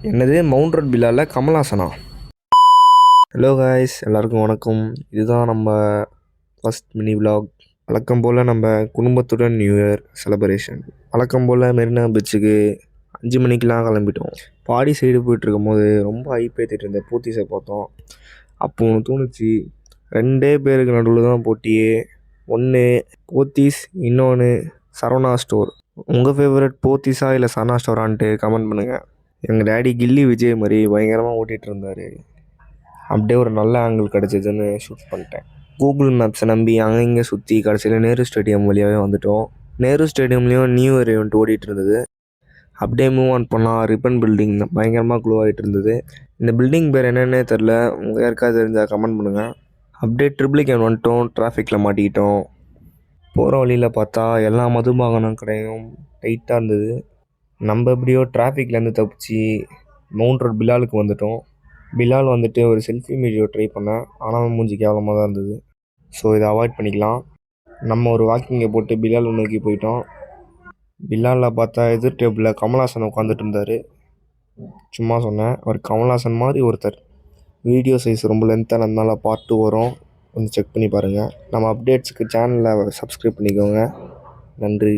என்னது mount road பில்லால கமல்ஹாசனா? Hello guys, எல்லாருக்கும் வணக்கம். இதுதான் நம்ம ஃபஸ்ட் மினி விலாக். வழக்கம் போல் நம்ம குடும்பத்துடன் நியூ இயர் செலிப்ரேஷன். வழக்கம் போல் மெரினா பீச்சுக்கு 5 மணிக்கெலாம் கிளம்பிட்டோம். பாடி சைடு போயிட்டுருக்கும் போது ரொம்ப ஐப்பேத்திட்டு இருந்த போத்தீஸை பார்த்தோம். அப்போ ஒன்று தோணுச்சு, 2 பேருக்கு நடுவில் தான் போட்டியே. ஒன்று போத்தீஸ், இன்னொன்று சரவணா ஸ்டோர். உங்கள் ஃபேவரட் போத்தீஸா இல்லை சரவணா ஸ்டோரான்ட்டு கமெண்ட் பண்ணுங்கள். எங்கள் டேடி கில்லி விஜய் மாதிரி பயங்கரமாக ஓட்டிகிட்டு இருந்தார். அப்படியே ஒரு நல்ல ஆங்கிள் கிடச்சிதுன்னு ஷூட் பண்ணிட்டேன். கூகுள் மேப்ஸை நம்பி அங்கே இங்கே சுற்றி கடைசியில் நேரு ஸ்டேடியம் வழியாகவே வந்துவிட்டோம். நேரு ஸ்டேடியம்லேயும் நியூ இயர் ஈவெண்ட் ஓடிட்டு இருந்தது. அப்படியே மூவ் ஆன் பண்ணால் ரிப்பன் பில்டிங் பயங்கரமாக க்ளோ ஆகிட்டு இருந்தது. இந்த பில்டிங் பேர் என்னென்னே தெரில, உங்கள் யாருக்காவது தெரிஞ்சால் கமெண்ட் பண்ணுங்கள். அப்படியே ட்ரிபிளிகேன் வந்துட்டோம். டிராஃபிக்கில் மாட்டிக்கிட்டோம். போகிற வழியில் பார்த்தா எல்லா மதுபானம் கடையும் டைட்டாக இருந்தது. நம்ம எப்படியோ டிராஃபிக்லேருந்து தப்பிச்சு மவுண்ட் ரோட் பிலாலுக்கு வந்துட்டோம். பிலால் வந்துட்டு ஒரு செல்ஃபி வீடியோ ட்ரை பண்ணேன், ஆனால் மூஞ்சி கேவலமாக தான் இருந்தது. ஸோ இதை அவாய்ட் பண்ணிக்கலாம். நம்ம ஒரு வாக்கிங்கை போட்டு பிலாலை நோக்கி போயிட்டோம். பிலாலில் பார்த்தா எதிர் டேபிளில் கமல்ஹாசன் உட்காந்துட்டு இருந்தார். சும்மா சொன்னேன், அவர் கமல்ஹாசன் மாதிரி ஒருத்தர். வீடியோ சைஸ் ரொம்ப லென்த்தாக இருந்தனால பார்ட் 2 வரும், கொஞ்சம் செக் பண்ணி பாருங்கள். நம்ம அப்டேட்ஸுக்கு சேனலை சப்ஸ்கிரைப் பண்ணிக்கோங்க. நன்றி.